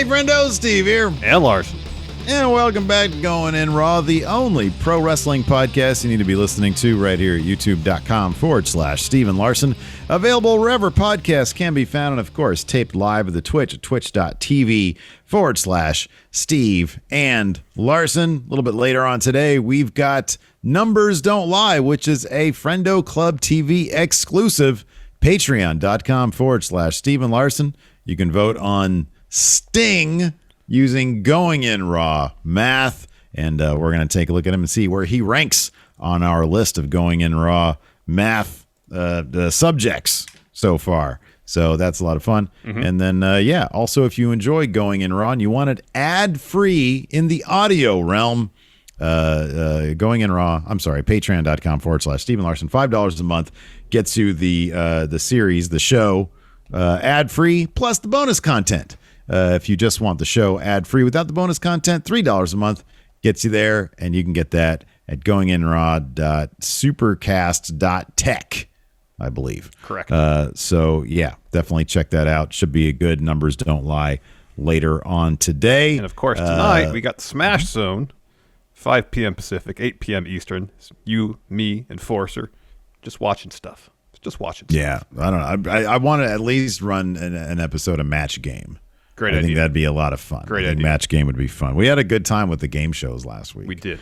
Hey, friendo, Steve here. And Larson. And welcome back to Going In Raw, the only pro wrestling podcast you need to be listening to right here at youtube.com/Steven Larson. Available wherever podcasts can be found, and of course, taped live at the Twitch at twitch.tv/Steve and Larson. A little bit later on today, we've got Numbers Don't Lie, which is a Friendo Club TV exclusive. Patreon.com/Steven Larson. You can vote on Sting using Going In Raw math, and we're going to take a look at him and see where he ranks on our list of Going In Raw math subjects so far. So that's a lot of fun. Mm-hmm. And then, also if you enjoy Going In Raw and you want it ad-free in the audio realm, Going In Raw, patreon.com/Steven Larson, $5 a month gets you the series, the show, ad-free plus the bonus content. If you just want the show ad-free without the bonus content, $3 a month gets you there, and you can get that at goinginraw.supercast.tech, I believe. Correct. Definitely check that out. Should be a good Numbers Don't Lie later on today. And, of course, tonight we got the Smash Zone, 5 p.m. Pacific, 8 p.m. Eastern. It's you, me, and Forcer just watching stuff. Yeah, I don't know. I want to at least run an episode of Match Game. Great idea. I think that'd be a lot of fun. Great idea. Match Game would be fun. We had a good time with the game shows last week. We did.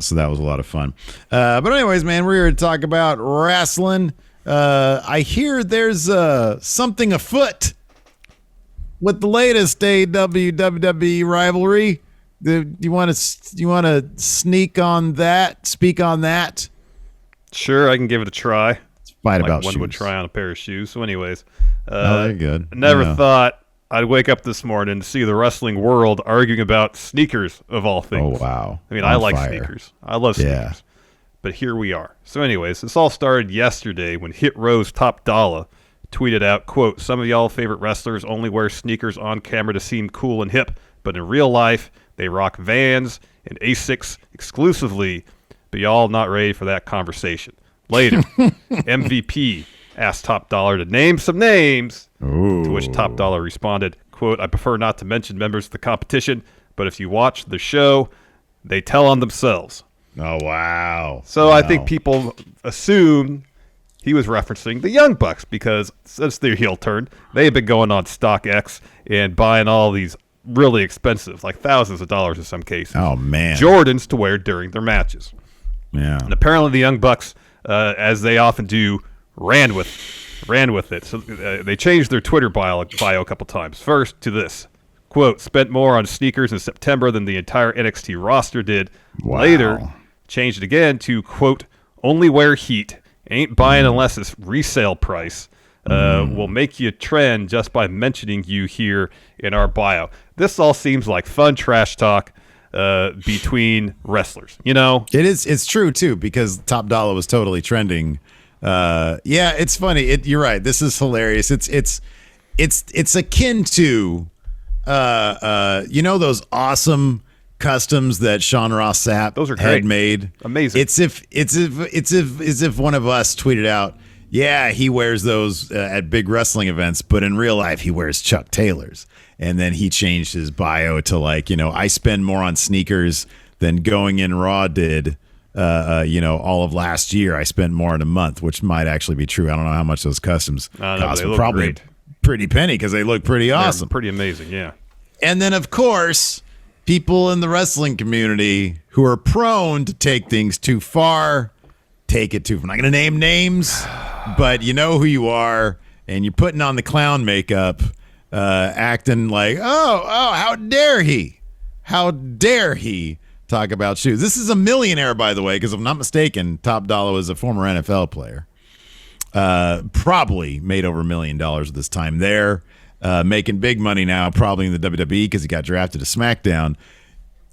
So that was a lot of fun. But anyways, man, we're here to talk about wrestling. I hear there's something afoot with the latest AEW WWE rivalry. You want to speak on that? Sure, I can give it a try. Fight about one shoes. would try on a pair of shoes. So anyways, they're good. Never thought I'd wake up this morning to see the wrestling world arguing about sneakers of all things. Oh, wow. I mean, I like sneakers. I love sneakers. Yeah. But here we are. So anyways, this all started yesterday when Hit Row's Top Dolla tweeted out, quote, "Some of y'all favorite wrestlers only wear sneakers on camera to seem cool and hip, but in real life, they rock Vans and Asics exclusively, but y'all not ready for that conversation." Later, MVP asked Top Dollar to name some names, to which Top Dollar responded, quote, "I prefer not to mention members of the competition, but if you watch the show, they tell on themselves." Oh, wow. So I think people assume he was referencing the Young Bucks because since their heel turn, they've been going on StockX and buying all these really expensive, like thousands of dollars in some cases, Jordans to wear during their matches. Yeah. And apparently the Young Bucks, as they often do, ran with it. So they changed their Twitter bio a couple times. First to this, quote, "Spent more on sneakers in September than the entire NXT roster did." Wow. Later, changed it again to, quote, "Only wear heat. Ain't buying unless it's resale price. We'll make you trend just by mentioning you here in our bio." This all seems like fun trash talk between wrestlers, you know? It's true too, because Top Dollar was totally trending. It's funny. You're right. This is hilarious. It's akin to those awesome customs that Sean Ross Sapp had made. Amazing. It's as if one of us tweeted out, "Yeah, he wears those at big wrestling events, but in real life he wears Chuck Taylors." And then he changed his bio to I spend more on sneakers than Going In Raw did. All of last year I spent more in a month, which might actually be true. I don't know how much those customs cost, but probably a pretty penny because they look pretty awesome. They're pretty amazing, yeah. And then, of course, people in the wrestling community who are prone to take things too far, take it too far. I'm not going to name names, but you know who you are, and you're putting on the clown makeup, acting like, oh, how dare he? How dare he talk about shoes? This is a millionaire, by the way, because if I'm not mistaken, Top Dollar was a former NFL player. Probably made over $1 million this time there. Making big money now, probably in the WWE because he got drafted to SmackDown.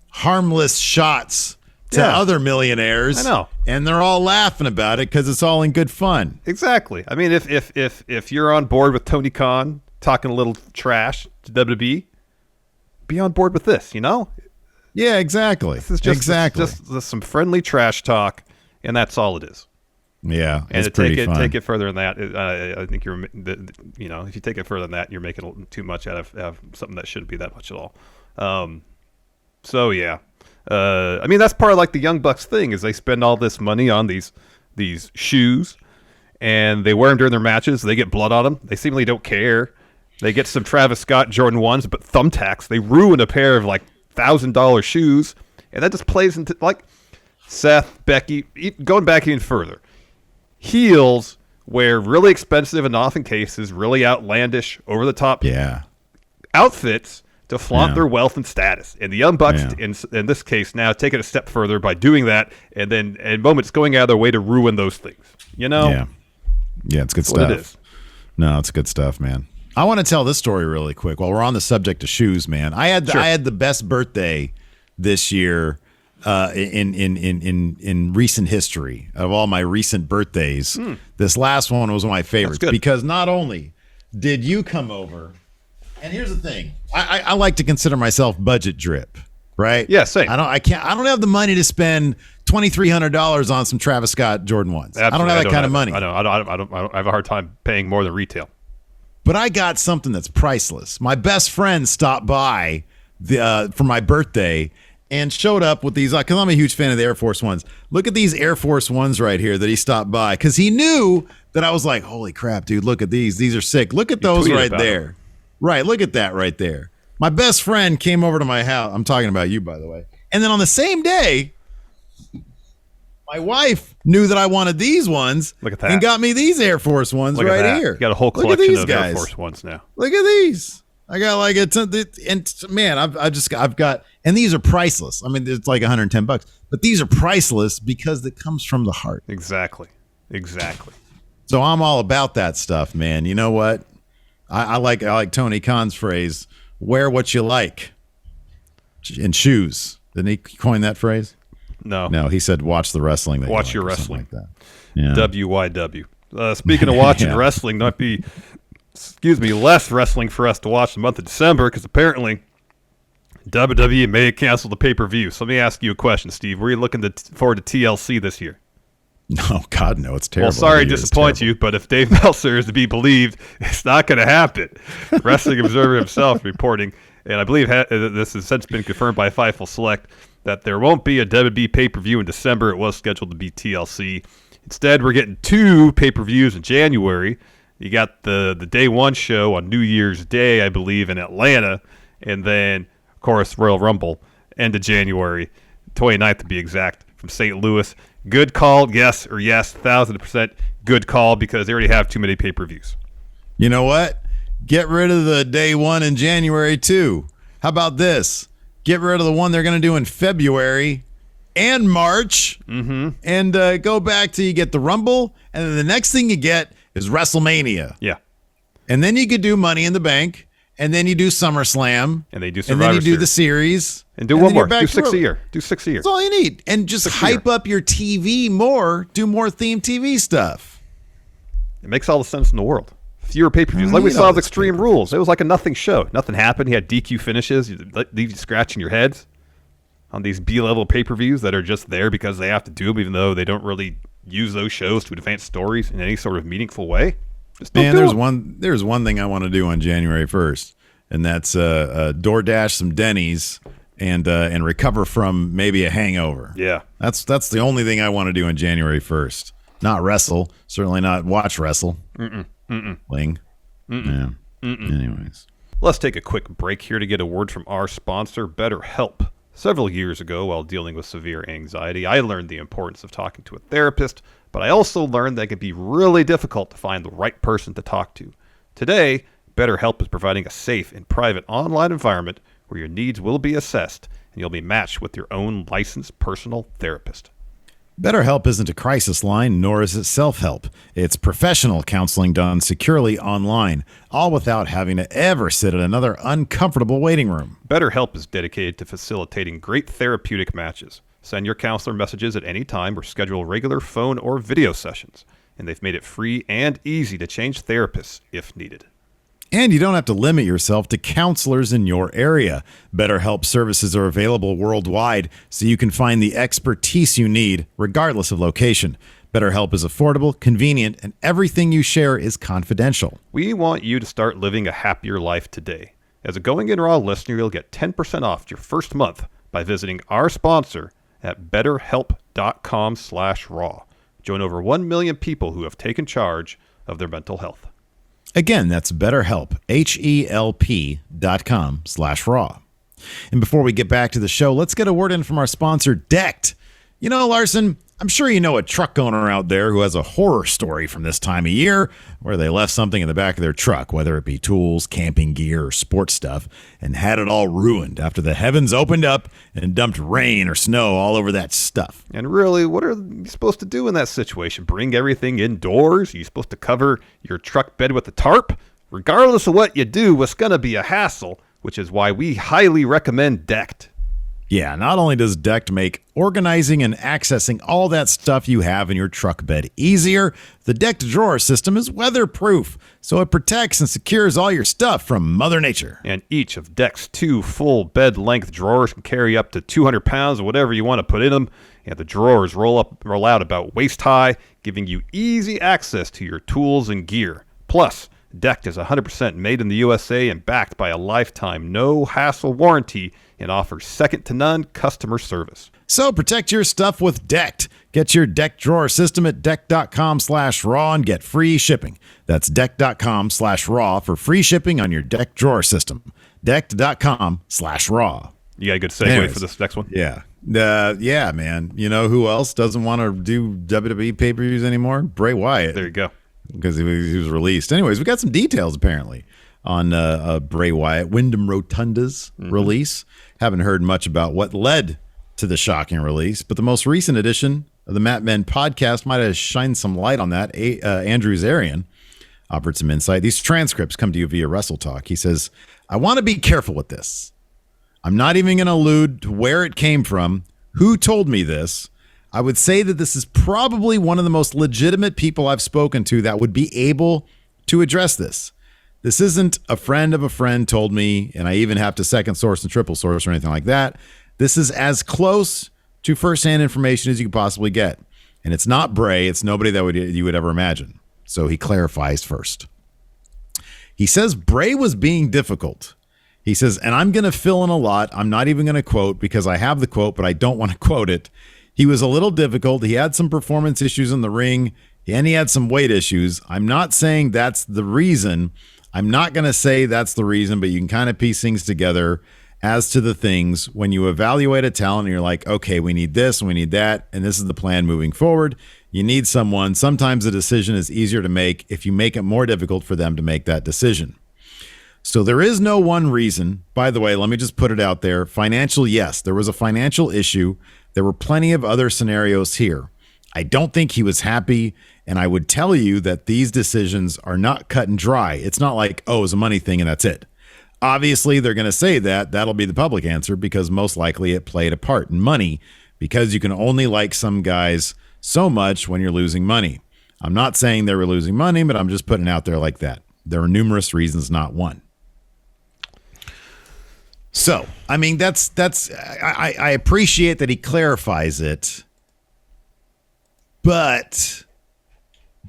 Harmless shots to other millionaires. I know. And they're all laughing about it because it's all in good fun. Exactly. I mean, if you're on board with Tony Khan talking a little trash to WWE, be on board with this, you know? Yeah, exactly. This is just some friendly trash talk, and that's all it is. Yeah, and it's pretty fun. Take it further than that. I think if you take it further than that, you're making too much out of something that shouldn't be that much at all. So yeah, I mean that's part of like the Young Bucks thing is they spend all this money on these shoes, and they wear them during their matches. They get blood on them. They seemingly don't care. They get some Travis Scott Jordan 1s, but thumbtacks. They ruin a pair of like $1,000 shoes, and that just plays into like Seth, Becky, going back even further. Heels wear really expensive and often cases really outlandish, over the top outfits to flaunt their wealth and status. And the Young Bucks, in this case, now take it a step further by doing that, and then in moments going out of their way to ruin those things. You know? Yeah, it's good stuff. What it is. No, it's good stuff, man. I want to tell this story really quick while we're on the subject of shoes, man. I had the best birthday this year in recent history of all my recent birthdays. This last one was one of my favorites because not only did you come over, and here's the thing, I like to consider myself budget drip, right? Yeah, same. I don't have the money to spend $2,300 on some Travis Scott Jordan 1s. Absolutely. I don't have that kind of money. I have a hard time paying more than retail. But I got something that's priceless. My best friend stopped by for my birthday and showed up with these, because I'm a huge fan of the Air Force Ones. Look at these Air Force Ones right here that he stopped by, because he knew that I was like, holy crap, dude, look at these. These are sick. Look at those right there. Right, look at that right there. My best friend came over to my house. I'm talking about you, by the way. And then on the same day, my wife knew that I wanted these ones. Look at that. And got me these Air Force Ones right here. You got a whole collection of Air Force Ones now. Look at these. I got like and man, I've got, and these are priceless. I mean, it's like $110, but these are priceless because it comes from the heart. Exactly. So I'm all about that stuff, man. You know what? I like Tony Khan's phrase, wear what you like. And shoes. Didn't he coin that phrase? No, he said watch the wrestling. Watch your wrestling. Like that. Yeah. WYW. Speaking of watching wrestling, might be, less wrestling for us to watch the month of December, because apparently WWE may cancel the pay-per-view. So let me ask you a question, Steve. Were you looking forward to TLC this year? No, God, no. It's terrible. Well, sorry to disappoint you, but if Dave Meltzer is to be believed, it's not going to happen. Wrestling Observer himself reporting, and I believe this has since been confirmed by Fightful Select, that there won't be a WWE pay-per-view in December. It was scheduled to be TLC. Instead, we're getting 2 pay-per-views in January. You got the Day 1 show on New Year's Day, I believe, in Atlanta. And then, of course, Royal Rumble, end of January, 29th to be exact, from St. Louis. Good call, yes, 1,000% good call, because they already have too many pay-per-views. You know what? Get rid of the Day 1 in January, too. How about this? Get rid of the one they're going to do in February and March, and go back till you get the Rumble, and then the next thing you get is WrestleMania. Yeah. And then you could do Money in the Bank, and then you do SummerSlam, and they do Survivor and then you do Series. the series, and do one more. Do 6 a year. That's all you need, and just hype up your TV more. Do more themed TV stuff. It makes all the sense in the world. Fewer pay-per-views, like we saw with Extreme Rules. It was like a nothing show. Nothing happened. He had DQ finishes. You leave you scratching your heads on these B-level pay-per-views that are just there because they have to do them, even though they don't really use those shows to advance stories in any sort of meaningful way. There's one thing I want to do on January 1st, and that's DoorDash some Denny's and recover from maybe a hangover. Yeah, that's the only thing I want to do on January 1st. Not wrestle, certainly not watch wrestle. Ling. Yeah. Anyways, let's take a quick break here to get a word from our sponsor, BetterHelp. Several years ago, while dealing with severe anxiety, I learned the importance of talking to a therapist, but I also learned that it can be really difficult to find the right person to talk to. Today, BetterHelp is providing a safe and private online environment where your needs will be assessed and you'll be matched with your own licensed personal therapist. BetterHelp isn't a crisis line, nor is it self-help. It's professional counseling done securely online, all without having to ever sit in another uncomfortable waiting room. BetterHelp is dedicated to facilitating great therapeutic matches. Send your counselor messages at any time or schedule regular phone or video sessions. And they've made it free and easy to change therapists if needed. And you don't have to limit yourself to counselors in your area. BetterHelp services are available worldwide, so you can find the expertise you need, regardless of location. BetterHelp is affordable, convenient, and everything you share is confidential. We want you to start living a happier life today. As a Going In Raw listener, you'll get 10% off your first month by visiting our sponsor at betterhelp.com/raw. Join over 1 million people who have taken charge of their mental health. Again, that's BetterHelp, HELP.com/raw. And before we get back to the show, let's get a word in from our sponsor, Decked. You know, Larson, I'm sure you know a truck owner out there who has a horror story from this time of year where they left something in the back of their truck, whether it be tools, camping gear, or sports stuff, and had it all ruined after the heavens opened up and dumped rain or snow all over that stuff. And really, what are you supposed to do in that situation? Bring everything indoors? Are you supposed to cover your truck bed with a tarp? Regardless of what you do, it's going to be a hassle, which is why we highly recommend Decked. Yeah, not only does Decked make organizing and accessing all that stuff you have in your truck bed easier, the Decked drawer system is weatherproof, so it protects and secures all your stuff from Mother Nature. And each of Deck's 2 full bed-length drawers can carry up to 200 pounds of whatever you want to put in them, and the drawers roll out about waist-high, giving you easy access to your tools and gear. Plus, Decked is 100% made in the USA and backed by a lifetime no-hassle warranty and offers second-to-none customer service. So protect your stuff with Decked. Get your Decked drawer system at deck.com/raw and get free shipping. That's deck.com/raw for free shipping on your Decked drawer system. Deck.com/raw. You got a good segue for this next one? Yeah. Yeah, man. You know who else doesn't want to do WWE pay-per-views anymore? Bray Wyatt. There you go. Because he was released. Anyways, we got some details apparently on Bray Wyatt, Wyndham Rotunda's release. Haven't heard much about what led to the shocking release, but the most recent edition of the Mat Men podcast might have shined some light on that. Andrew Zarian offered some insight. These transcripts come to you via Wrestle Talk. He says, I want to be careful with this. I'm not even going to allude to where it came from, who told me this. I would say that this is probably one of the most legitimate people I've spoken to that would be able to address this. This isn't a friend of a friend told me, and I even have to second source and triple source or anything like that. This is as close to firsthand information as you could possibly get. And it's not Bray. It's nobody that you would ever imagine. So he clarifies first. He says Bray was being difficult. He says, and I'm going to fill in a lot. I'm not even going to quote because I have the quote, but I don't want to quote it. He was a little difficult. He had some performance issues in the ring, and he had some weight issues. I'm not saying that's the reason. I'm not going to say that's the reason, but you can kind of piece things together as to the things when you evaluate a talent and you're like, okay, we need this and we need that, and this is the plan moving forward. You need someone. Sometimes the decision is easier to make if you make it more difficult for them to make that decision. So there is no one reason. By the way, let me just put it out there. Financial, yes, there was a financial issue. There were plenty of other scenarios here. I don't think he was happy, and I would tell you that these decisions are not cut and dry. It's not like, oh, it's a money thing and that's it. Obviously, they're going to say that. That'll be the public answer because most likely it played a part in money because you can only like some guys so much when you're losing money. I'm not saying they were losing money, but I'm just putting it out there like that. There are numerous reasons, not one. So, I mean, I appreciate that he clarifies it, but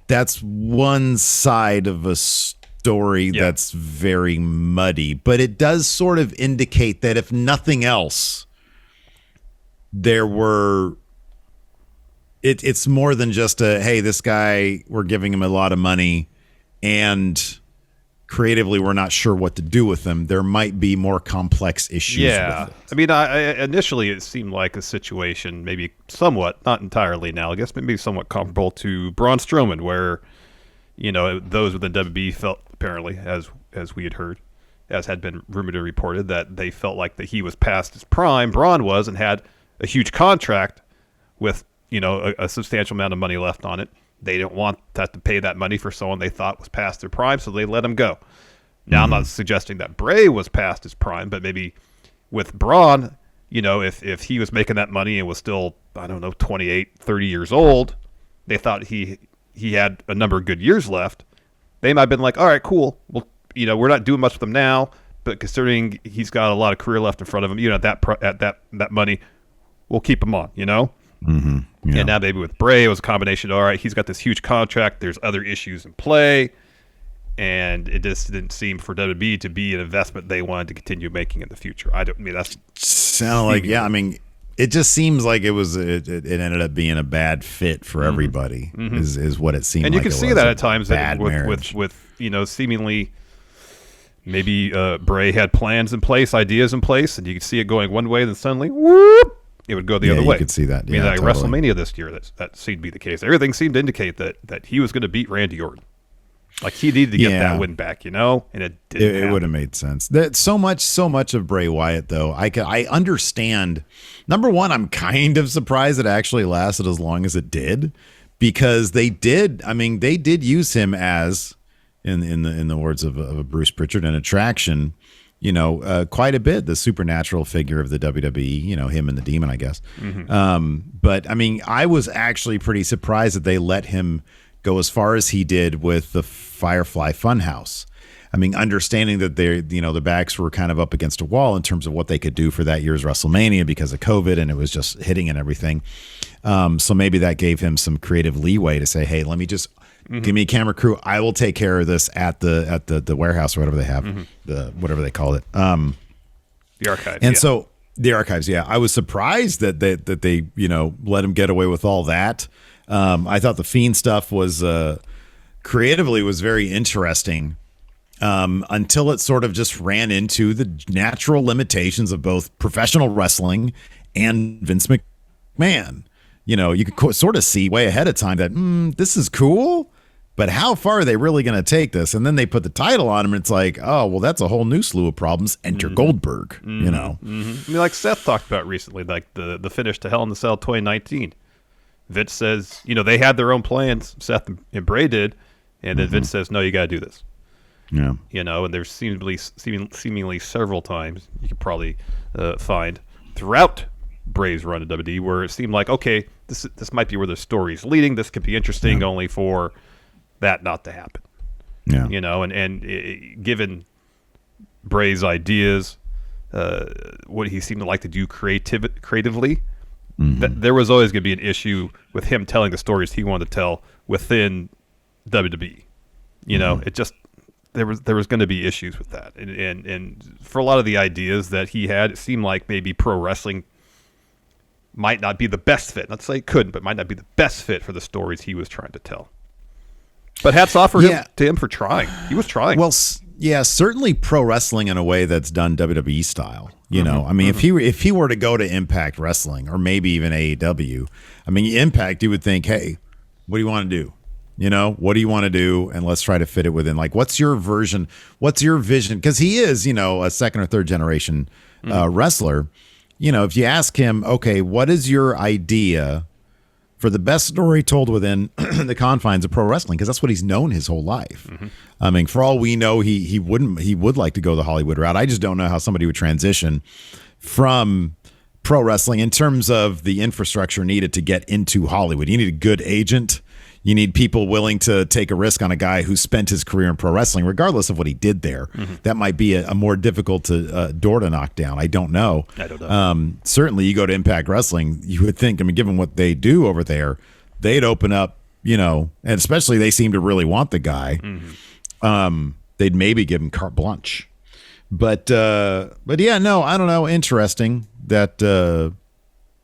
that's one side of a story that's very muddy. But it does sort of indicate that if nothing else, it's more than just hey, this guy, we're giving him a lot of money and creatively we're not sure what to do with them. There might be more complex issues with it. I mean, initially it seemed like a situation maybe somewhat, not entirely now, I guess maybe somewhat comparable to Braun Strowman, where, you know, those within WWE felt apparently, as we had heard, as had been rumored and reported, that they felt like that he was past his prime, Braun was, and had a huge contract with, you know, a substantial amount of money left on it. They didn't want to pay that money for someone they thought was past their prime, so they let him go. Now, I'm not suggesting that Bray was past his prime, but maybe with Braun, you know, if he was making that money and was still, I don't know, 28, 30 years old, they thought he had a number of good years left. They might have been like, all right, cool. Well, you know, we're not doing much with him now, but considering he's got a lot of career left in front of him, you know, at that money, we'll keep him on, you know? Yeah. And now maybe with Bray, it was a combination. All right, he's got this huge contract. There's other issues in play. And it just didn't seem for WWE to be an investment they wanted to continue making in the future. That's sound like, yeah, I mean, it just seems like it ended up being a bad fit for everybody is what it seemed like. And you can see that at times with seemingly maybe Bray had plans in place, ideas in place, and you could see it going one way, then suddenly, whoop, it would go the other way. You could see that. Like WrestleMania this year, that seemed to be the case. Everything seemed to indicate that he was going to beat Randy Orton. Like he needed to get that win back, and it didn't. It would have made sense. That so much of Bray Wyatt, though. I understand. Number one, I'm kind of surprised it actually lasted as long as it did, because they did. I mean, they did use him as, in the words of Bruce Pritchard, an attraction. Quite a bit. The supernatural figure of the WWE. Him and the Demon, I guess. But I mean, I was actually pretty surprised that they let him go as far as he did with the Firefly Funhouse. I mean, understanding that the backs were kind of up against a wall in terms of what they could do for that year's WrestleMania because of COVID, and it was just hitting and everything. So maybe that gave him some creative leeway to say, hey, let me just give me a camera crew. I will take care of this at the warehouse or whatever they have, whatever they call it. The archive. And so the archives, yeah. I was surprised that they let him get away with all that. I thought the Fiend stuff was creatively was very interesting until it sort of just ran into the natural limitations of both professional wrestling and Vince McMahon. You could sort of see way ahead of time that this is cool, but how far are they really going to take this? And then they put the title on him, and it's like, oh, well, that's a whole new slew of problems. Enter Goldberg, I mean, like Seth talked about recently, like the finish to Hell in the Cell 2019. Vince says, they had their own plans, Seth and Bray did, and then Vince says, no, you got to do this. Yeah. And there's seemingly several times you could probably find throughout Bray's run to WWE where it seemed like, okay, this might be where the story's leading. This could be interesting only for that not to happen. Yeah. Given Bray's ideas, what he seemed to like to do creatively, there was always going to be an issue with him telling the stories he wanted to tell within WWE. It just there was going to be issues with that, and for a lot of the ideas that he had, it seemed like maybe pro wrestling might not be the best fit. Not to say it couldn't, but might not be the best fit for the stories he was trying to tell. But hats off to him for trying. He was trying. Well, yeah, certainly pro wrestling in a way that's done WWE style. I mean, if he were to go to Impact Wrestling or maybe even AEW, I mean, Impact, you would think, hey, what do you want to do? What do you want to do? And let's try to fit it within. Like, what's your version? What's your vision? Because he is, a second or third generation wrestler. If you ask him, okay, what is your idea for the best story told within the confines of pro wrestling? Because that's what he's known his whole life. I mean, for all we know, he would like to go the Hollywood route. I just don't know how somebody would transition from pro wrestling in terms of the infrastructure needed to get into Hollywood. You need a good agent. You need people willing to take a risk on a guy who spent his career in pro wrestling, regardless of what he did there. That might be a more difficult door to knock down. I don't know. Certainly, you go to Impact Wrestling, you would think, I mean, given what they do over there, they'd open up, and especially they seem to really want the guy. They'd maybe give him carte blanche. But yeah, no, I don't know. Interesting that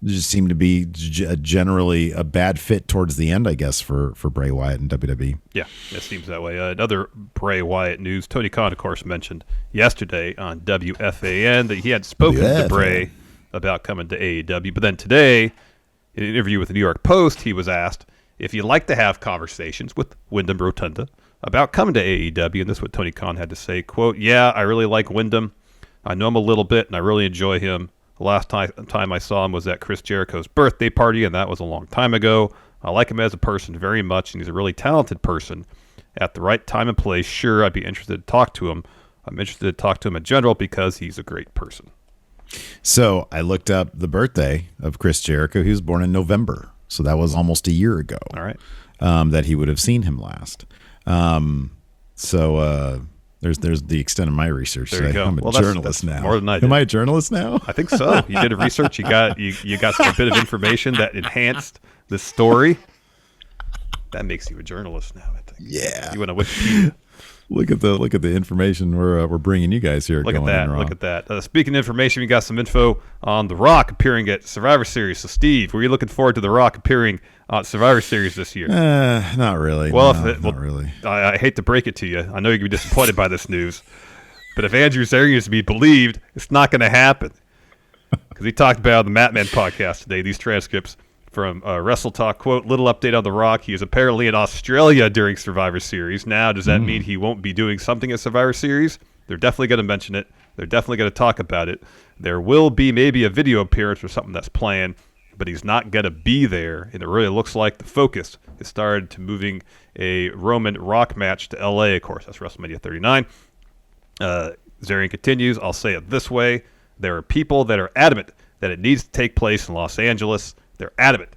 just seemed to be generally a bad fit towards the end, I guess, for Bray Wyatt and WWE. Yeah, it seems that way. Another Bray Wyatt news, Tony Khan, of course, mentioned yesterday on WFAN that he had spoken to Bray about coming to AEW. But then today, in an interview with the New York Post, he was asked if he'd like to have conversations with Wyndham Rotunda about coming to AEW. And this is what Tony Khan had to say, quote, yeah, I really like Wyndham. I know him a little bit, and I really enjoy him. The last time I saw him was at Chris Jericho's birthday party, and that was a long time ago. I like him as a person very much, and he's a really talented person. At the right time and place, sure, I'd be interested to talk to him. I'm interested to talk to him in general because he's a great person. So I looked up the birthday of Chris Jericho. He was born in November, so that was almost a year ago. All right. That he would have seen him last. So There's the extent of my research. There you go. I'm a journalist now. More than I did. Am I a journalist now? I think so. You did a research. You got a bit of information that enhanced the story. That makes you a journalist now, I think. Yeah. You went to Wikipedia. Look at the information we're bringing you guys here. Look at that. Speaking of information, we got some info on The Rock appearing at Survivor Series. So, Steve, were you looking forward to The Rock appearing on Survivor Series this year? Not really. Well, not really. I hate to break it to you. I know you're going to be disappointed by this news. But if Andrew Zarian is to be believed, it's not going to happen. Because he talked about on the Matt Man podcast today, these transcripts from Wrestle Talk, quote, little update on The Rock. He is apparently in Australia during Survivor Series. Now, does that mean he won't be doing something at Survivor Series? They're definitely going to mention it. They're definitely going to talk about it. There will be maybe a video appearance or something that's planned, but he's not going to be there. And it really looks like the focus has started to moving a Roman Rock match to L.A., of course. That's WrestleMania 39. Zarian continues, I'll say it this way. There are people that are adamant that it needs to take place in Los Angeles. They're adamant.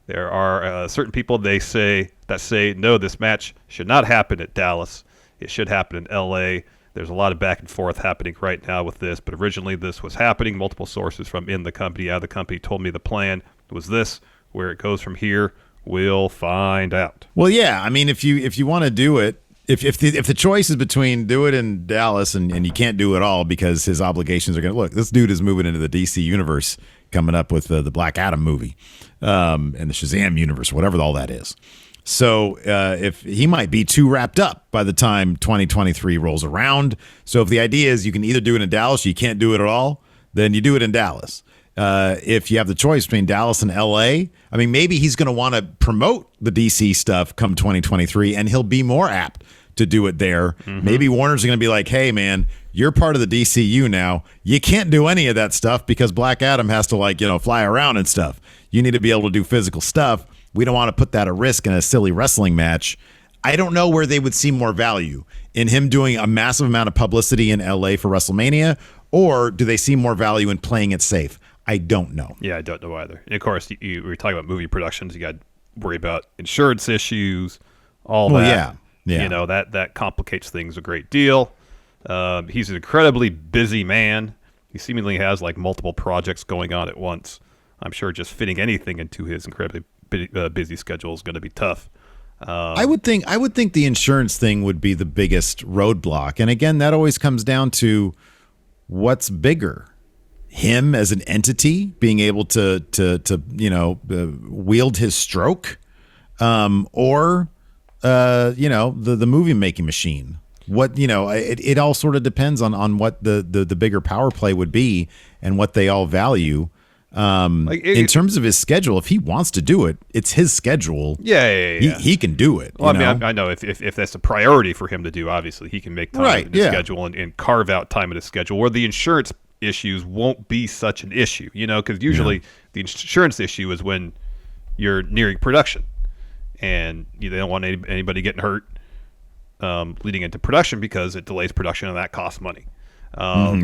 There are certain people that say, no, this match should not happen at Dallas. It should happen in L.A. There's a lot of back and forth happening right now with this, but originally this was happening. Multiple sources from in the company, out of the company, told me the plan was this. Where it goes from here, we'll find out. Well, yeah. I mean, if you want to do it, if the choice is between do it in Dallas and you can't do it all because his obligations are going to look, this dude is moving into the DC universe coming up with the Black Adam movie and the Shazam universe, whatever all that is. So if he might be too wrapped up by the time 2023 rolls around. So if the idea is you can either do it in Dallas, or you can't do it at all, then you do it in Dallas. If you have the choice between Dallas and LA, I mean, maybe he's going to want to promote the DC stuff come 2023 and he'll be more apt to do it there. Maybe Warner's going to be like, hey, man, you're part of the DCU now. You can't do any of that stuff because Black Adam has to fly around and stuff. You need to be able to do physical stuff. We don't want to put that at risk in a silly wrestling match. I don't know where they would see more value in him doing a massive amount of publicity in LA for WrestleMania, or do they see more value in playing it safe? I don't know. Yeah, I don't know either. And of course, we were talking about movie productions. You got to worry about insurance issues, all that. Yeah. That complicates things a great deal. He's an incredibly busy man. He seemingly has multiple projects going on at once. I'm sure just fitting anything into his incredibly busy schedule is going to be tough. I would think the insurance thing would be the biggest roadblock. And again, that always comes down to what's bigger. Him as an entity being able to wield his stroke, or the movie making machine. It all sort of depends on what the bigger power play would be and what they all value. In terms of his schedule, if he wants to do it, it's his schedule. Yeah. He can do it. Well, I know if that's a priority for him to do, obviously he can make time in his schedule and carve out time in his schedule where the insurance issues won't be such an issue, because usually the insurance issue is when you're nearing production and they don't want anybody getting hurt leading into production because it delays production and that costs money. So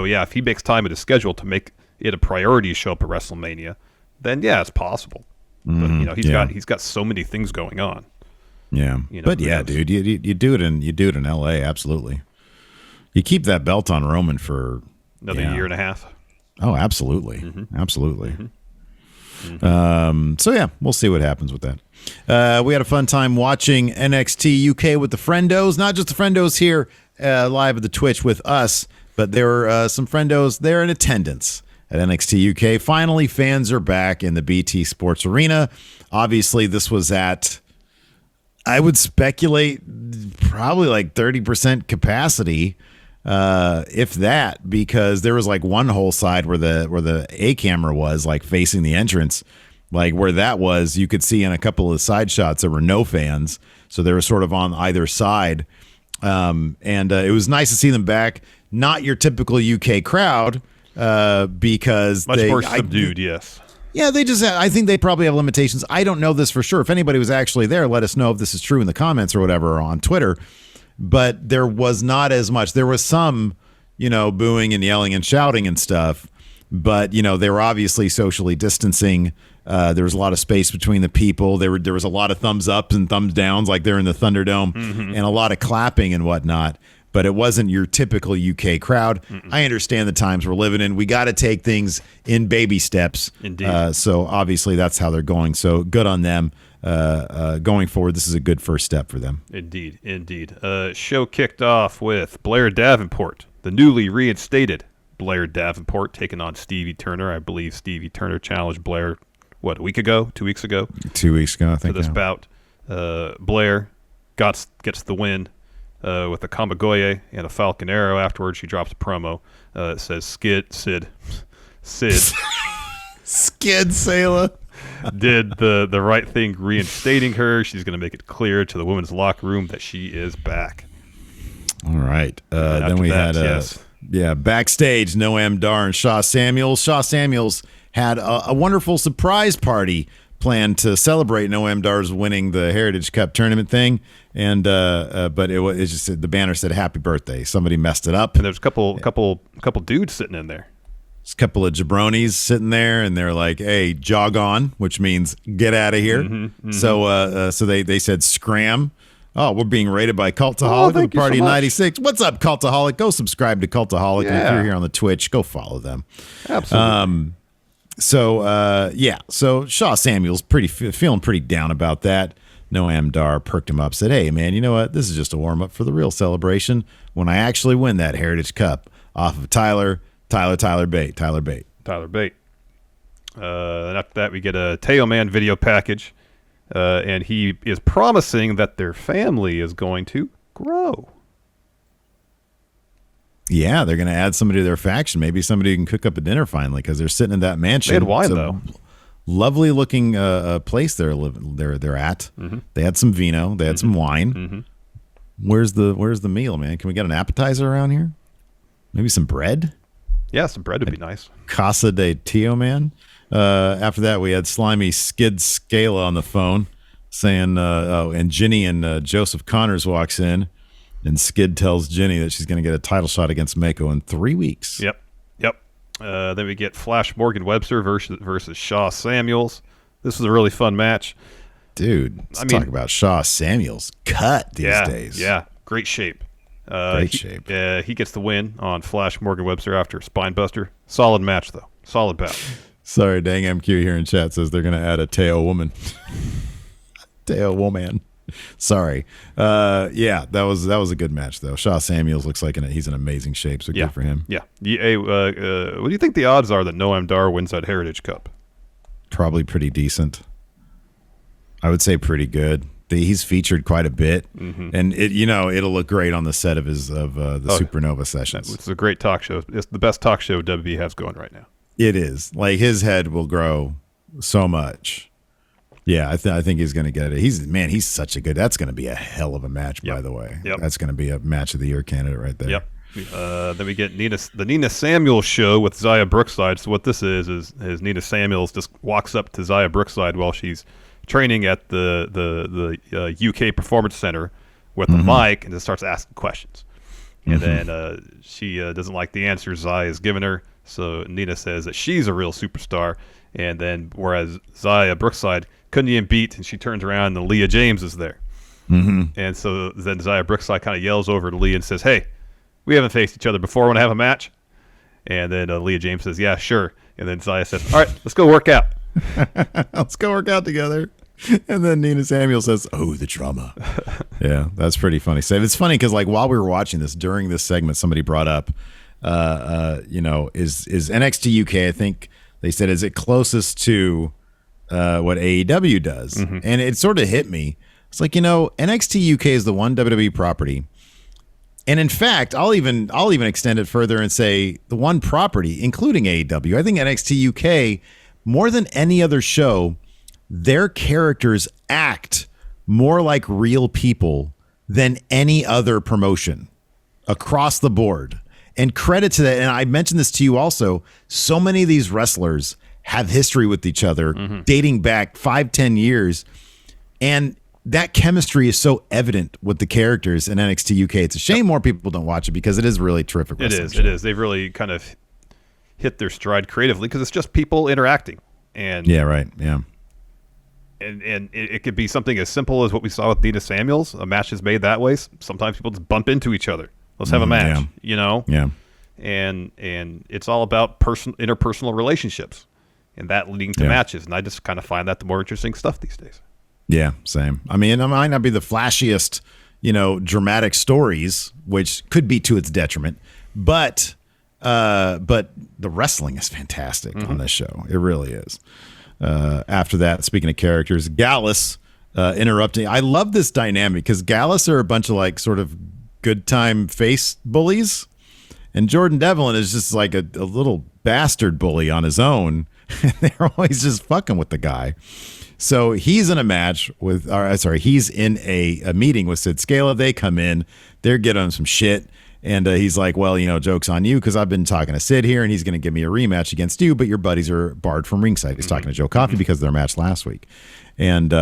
if he makes time in his schedule to make it a priority to show up at WrestleMania, then it's possible. But he's got so many things going on. Yeah, dude, you do it in LA, absolutely. You keep that belt on Roman for another year and a half. Oh, absolutely. Absolutely. We'll see what happens with that. We had a fun time watching NXT UK with the Friendos, not just the Friendos here live at the Twitch with us, but there were some Friendos there in attendance at NXT UK. Finally, fans are back in the BT Sports Arena. Obviously, this was at, I would speculate, probably 30% capacity. If that, because there was one whole side where the A camera was facing the entrance, where that was, you could see in a couple of side shots there were no fans, so they were sort of on either side, and it was nice to see them back. Not your typical UK crowd, because much more subdued. Yes. Yeah, I think they probably have limitations. I don't know this for sure. If anybody was actually there, let us know if this is true in the comments or whatever, or on Twitter. But there was not as much. There was some, booing and yelling and shouting and stuff. But, they were obviously socially distancing. There was a lot of space between the people. There was a lot of thumbs ups and thumbs downs like they're in the Thunderdome, and a lot of clapping and whatnot. but it wasn't your typical UK crowd. I understand the times we're living in. We got to take things in baby steps. Indeed. So obviously that's how they're going. So good on them. Going forward, this is a good first step for them. Indeed. Show kicked off with Blair Davenport, the newly reinstated Blair Davenport, taking on Stevie Turner. I believe Stevie Turner challenged Blair, a week ago? 2 weeks ago? 2 weeks ago, I think. For this bout. Blair gets the win with a Kamagoye and a Falcon Arrow. Afterwards, she drops a promo. It says, Sid. Skid Sailor did the right thing reinstating her. She's going to make it clear to the women's locker room that she is back. All right. Then we had backstage, Noam Dar and Shaw Samuels. Shaw Samuels had a wonderful surprise party planned to celebrate Noam Dar's winning the Heritage Cup tournament thing, and but it's just the banner said "Happy Birthday." Somebody messed it up, and there's a couple dudes sitting in there. There's a couple of jabronis sitting there, and they're like, "Hey, jog on," which means get out of here. So they said scram. Oh, we're being rated by Cultaholic of the Party 96. What's up, Cultaholic? Go subscribe to Cultaholic. And if you're here on the Twitch, go follow them. Absolutely. So Shaw Samuels feeling pretty down about that. Noam Dar perked him up, said, "Hey, man, you know what? This is just a warm-up for the real celebration when I actually win that Heritage Cup off of Tyler Bate. And after that, we get a Teo Man video package, and he is promising that their family is going to grow. Yeah, they're going to add somebody to their faction. Maybe somebody who can cook up a dinner finally, because they're sitting in that mansion. They had wine, though. Lovely looking place they're at. They had some vino. They had some wine. Where's the meal, man? Can we get an appetizer around here? Maybe some bread? Yeah, some bread would be nice. Casa de Tio Man. After that, we had slimy Skid Scala on the phone saying, and Ginny and Joseph Connors walks in, and Skid tells Ginny that she's going to get a title shot against Mako in 3 weeks. Yep. Then we get Flash Morgan Webster versus Shaw Samuels. This was a really fun match. Dude, talk about Shaw Samuels cut these days. Yeah, great shape. Shape. He gets the win on Flash Morgan Webster after a spine buster. Solid match, though. Solid bout. Sorry, dang MQ here in chat says they're going to add a Teo woman. Teo woman. Sorry. That was a good match, though. Shaw Samuels looks like he's in amazing shape, so good for him. Yeah. Hey, what do you think the odds are that Noam Dar wins that Heritage Cup? Probably pretty decent. I would say pretty good. He's featured quite a bit, and it'll look great on the set of the Supernova sessions. It's a great talk show. It's the best talk show WWE has going right now. It is. Like, his head will grow so much. Yeah, I think he's going to get it. He's such a good. That's going to be a hell of a match, by the way. Yep. That's going to be a match of the year candidate right there. Yep. Then we get the Nina Samuels show with Zaya Brookside. So what this is Nina Samuels just walks up to Zaya Brookside while she's training at the UK Performance Center with a mic, and just starts asking questions. And then she doesn't like the answers Zaya's given her, so Nina says that she's a real superstar. And then whereas Zaya Brookside couldn't even beat, and she turns around and Leah James is there. And so then Zaya Brookside kind of yells over to Leah and says, "Hey, we haven't faced each other before. Want to have a match?" And then Leah James says, "Yeah, sure." And then Zaya says, "All right, let's go work out." Let's go work out together. And then Nina Samuel says, "Oh, the drama." Yeah, that's pretty funny. So it's funny because, like, while we were watching this, during this segment, somebody brought up, is NXT UK, I think they said, is it closest to what AEW does? And it sort of hit me. It's like, NXT UK is the one WWE property. And in fact, I'll even extend it further and say the one property, including AEW. I think NXT UK, more than any other show, their characters act more like real people than any other promotion across the board. And credit to that. And I mentioned this to you also. So many of these wrestlers have history with each other dating back 5-10 years. And that chemistry is so evident with the characters in NXT UK. It's a shame more people don't watch it because it is really terrific. It is. They've really kind of hit their stride creatively because it's just people interacting. And yeah, right. Yeah. And it could be something as simple as what we saw with Nina Samuels. A match is made that way. Sometimes people just bump into each other. Let's have a match. Yeah. You know. Yeah. And it's all about interpersonal relationships, and that leading to matches. And I just kind of find that the more interesting stuff these days. Yeah, same. I mean, it might not be the flashiest, dramatic stories, which could be to its detriment, but the wrestling is fantastic on this show. It really is. After that, speaking of characters, Gallus interrupting. I love this dynamic because Gallus are a bunch of like sort of good time face bullies, and Jordan Devlin is just like a little bastard bully on his own. They're always just fucking with the guy. So he's in a match with, he's in a meeting with Sid Scala. They come in, they're getting him some shit. And he's like, well, joke's on you because I've been talking to Sid here and he's going to give me a rematch against you, but your buddies are barred from ringside. He's talking to Joe Coffey because of their match last week. And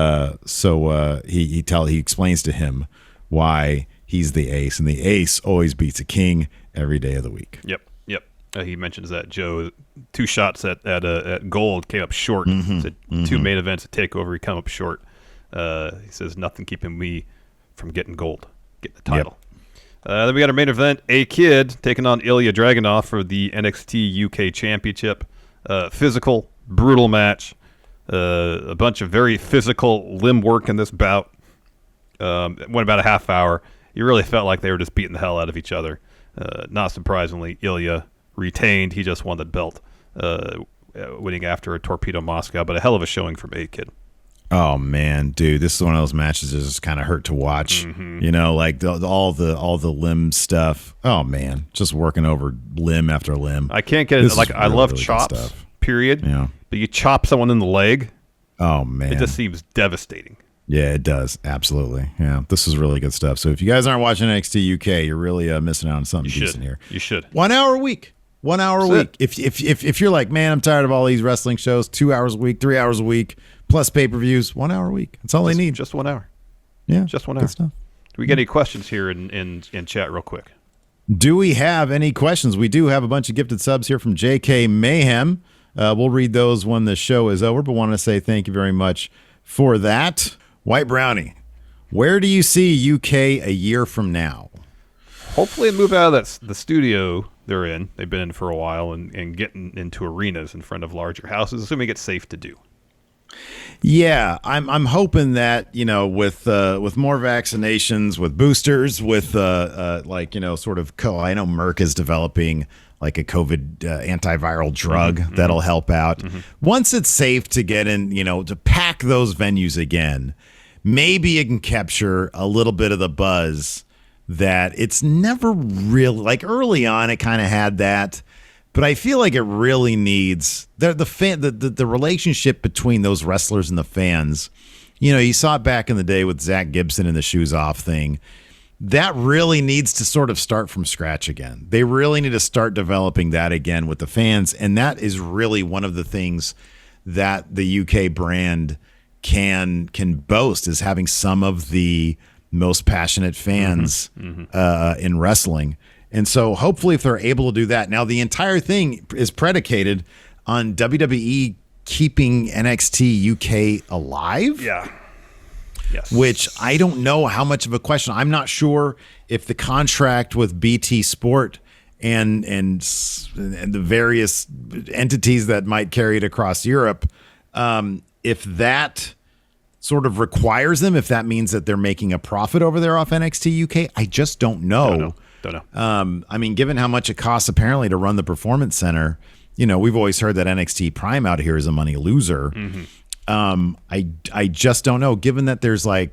so he explains to him why he's the ace, and the ace always beats a king every day of the week. Yep. He mentions that Joe, 2 shots at gold came up short. Said 2 main events at TakeOver, he come up short. He says nothing keeping me from getting gold, getting the title. Then we got our main event, A-Kid taking on Ilya Dragunov for the NXT UK Championship. Physical, brutal match. A bunch of very physical limb work in this bout. It went about a half hour. You really felt like they were just beating the hell out of each other. Not surprisingly, Ilya retained. He just won the belt, winning after a Torpedo Moscow, but a hell of a showing from A-Kid. Oh man, dude, this is one of those matches that just kind of hurt to watch. Like all the limb stuff. Oh man, just working over limb after limb. I can't get it. Like I love chops, period. Yeah, but you chop someone in the leg. Oh man, it just seems devastating. Yeah, it does. Absolutely. Yeah, this is really good stuff. So if you guys aren't watching NXT UK, you're really missing out on something decent here. You should. 1 hour a week. 1 hour a week. If you're like, man, I'm tired of all these wrestling shows, 2 hours a week, 3 hours a week, plus pay-per-views, 1 hour a week. That's all they need. Just 1 hour. Yeah. Just 1 hour. Stuff. Do we get any questions here in chat real quick? Do we have any questions? We do have a bunch of gifted subs here from JK Mayhem. We'll read those when the show is over, but want to say thank you very much for that. White Brownie, where do you see UK a year from now? Hopefully move out of the studio they're in. They've been in for a while and getting into arenas in front of larger houses, assuming it's safe to do. Yeah, I'm hoping that, with more vaccinations, with boosters, with sort of I know Merck is developing like a COVID antiviral drug that'll help out. Once it's safe to get in, to pack those venues again, maybe it can capture a little bit of the buzz that it's never really, like early on it kind of had that, but I feel like it really needs the relationship between those wrestlers and the fans. You saw it back in the day with Zach Gibson and the shoes off thing. That really needs to sort of start from scratch again. They really need to start developing that again with the fans, and that is really one of the things that the UK brand can boast, is having some of the most passionate fans in wrestling. And so hopefully if they're able to do that. Now the entire thing is predicated on WWE keeping NXT UK alive. Yeah. Yes. Which I don't know how much of a question. I'm not sure if the contract with BT Sport and the various entities that might carry it across Europe, if that sort of requires them, if that means that they're making a profit over there off NXT UK, I just don't know. Don't know. I mean, given how much it costs apparently to run the Performance Center, we've always heard that NXT Prime out here is a money loser. I just don't know, given that there's I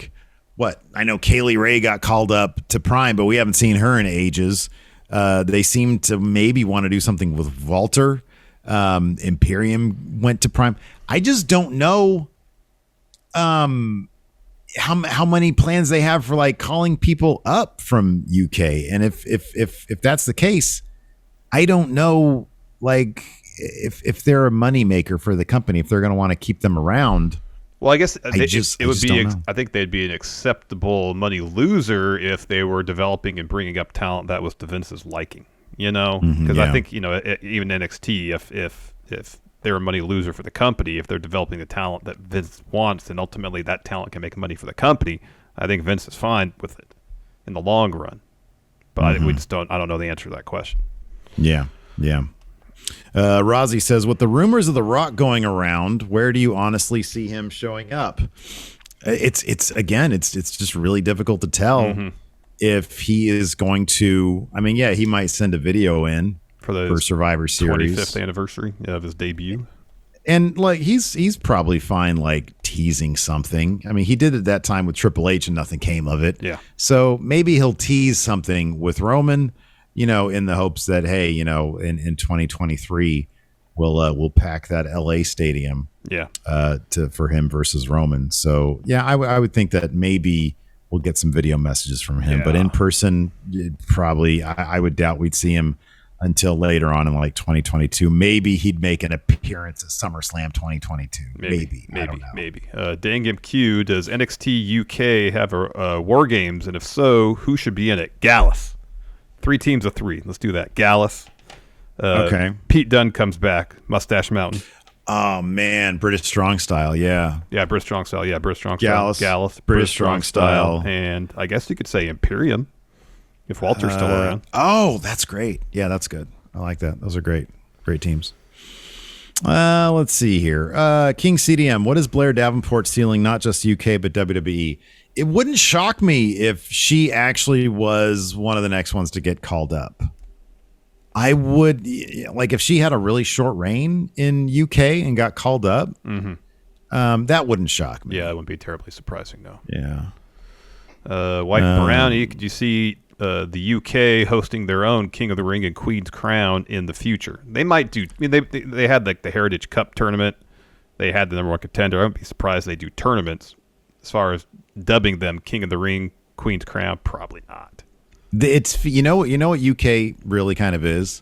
know Kaylee Ray got called up to Prime, but we haven't seen her in ages. They seem to maybe want to do something with Walter. Imperium went to Prime. I just don't know how many plans they have for calling people up from UK. And if that's the case, I don't know if they're a moneymaker for the company, if they're going to want to keep them around. Well, I guess it would be. I think they'd be an acceptable money loser if they were developing and bringing up talent that was to Vince's liking. Because I think even NXT, if they're a money loser for the company, if they're developing the talent that Vince wants, and ultimately that talent can make money for the company, I think Vince is fine with it in the long run. But we just don't. I don't know the answer to that question. Yeah. Rozzy says, with the rumors of The Rock going around, where do you honestly see him showing up? It's just really difficult to tell if he is going to. I mean, yeah, he might send a video in for Survivor Series 25th anniversary of his debut. And like he's probably fine like teasing something. I mean, he did it that time with Triple H and nothing came of it. Yeah. So maybe he'll tease something with Roman, in the hopes that, hey, in 2023 we'll pack that LA stadium. Yeah. For him versus Roman. So yeah, I would think that maybe we'll get some video messages from him, but in person, probably I would doubt we'd see him until later on in like 2022. Maybe he'd make an appearance at SummerSlam 2022. Maybe. I don't know. Maybe. Dangam Q, does NXT UK have a War Games? And if so, who should be in it? Gallus. 3 teams of 3. Let's do that. Gallus. Okay. Pete Dunne comes back. Mustache Mountain. Oh, man. British Strong Style. Yeah. Yeah, British Strong Style. Yeah, British Strong Style. Gallus. British Strong Style. And I guess you could say Imperium. If Walter's still around. Oh, that's great. Yeah, that's good. I like that. Those are great teams. Let's see here. King CDM, what is Blair Davenport stealing, not just UK, but WWE? It wouldn't shock me if she actually was one of the next ones to get called up. I would, like, if she had a really short reign in UK and got called up, that wouldn't shock me. Yeah, it wouldn't be terribly surprising, no. Yeah. White Brownie, could you see the UK hosting their own King of the Ring and Queen's Crown in the future? They might do. I mean, they had like the Heritage Cup tournament. They had the number 1 contender. I wouldn't be surprised they do tournaments. As far as dubbing them King of the Ring, Queen's Crown, probably not. It's you know what UK really kind of is.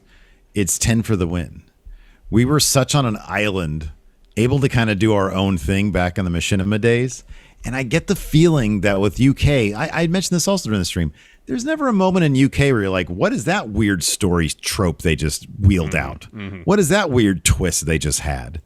It's 10 for the win. We were such on an island, able to kind of do our own thing back in the Machinima days. And I get the feeling that with UK, I mentioned this also during the stream, there's never a moment in UK where you're like, what is that weird story trope they just wheeled out? What is that weird twist they just had?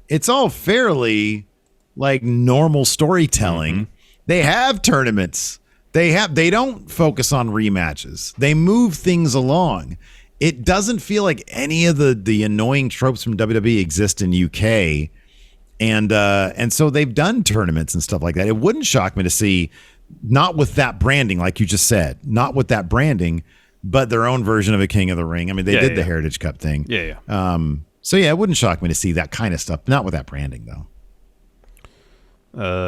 It's all fairly like normal storytelling. They have tournaments. They don't focus on rematches. They move things along. It doesn't feel like any of the annoying tropes from WWE exist in UK. And so they've done tournaments and stuff like that. It wouldn't shock me to see, not with that branding, like you just said, not with that branding, but their own version of a King of the Ring. I mean, they did the Heritage Cup thing. Yeah. So yeah, it wouldn't shock me to see that kind of stuff, not with that branding though.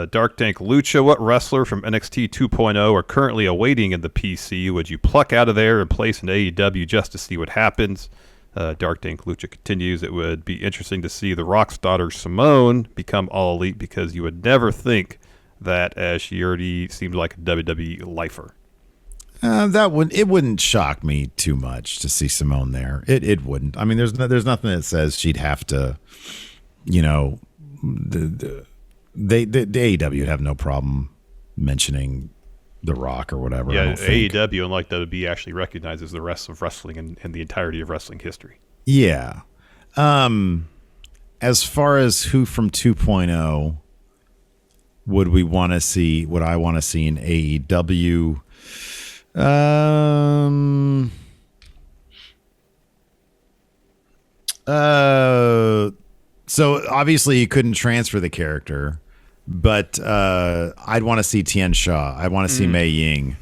Dark Tank Lucha, what wrestler from NXT 2.0 are currently awaiting in the PC would you pluck out of there and place in AEW just to see what happens? Dark Tank Lucha continues, it would be interesting to see the Rock's daughter Simone become All Elite, because you would never think that, as she already seemed like a WWE lifer. It wouldn't shock me too much to see Simone there. It wouldn't. I mean, there's nothing that says she'd have to, the AEW would have no problem mentioning The Rock or whatever. Yeah, AEW, unlike WWE, actually recognizes the rest of wrestling and the entirety of wrestling history. Yeah. As far as who from 2.0 would I want to see in AEW? So obviously you couldn't transfer the character, but I'd want to see Tien Shaw. I want to see Mei Ying.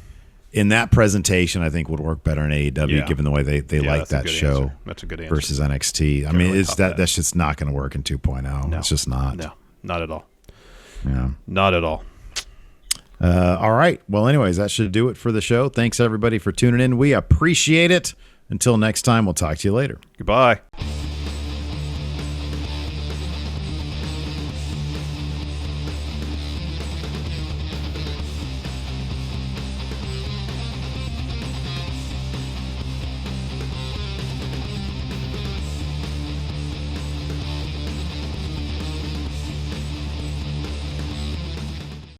In that presentation, I think would work better in AEW, given the way they like that show. Answer. That's a good answer. Versus NXT. I mean, that's just not going to work in 2.0. No. It's just not. No, not at all. Yeah, not at all. All right. Well, anyways, that should do it for the show. Thanks everybody for tuning in. We appreciate it. Until next time, we'll talk to you later. Goodbye.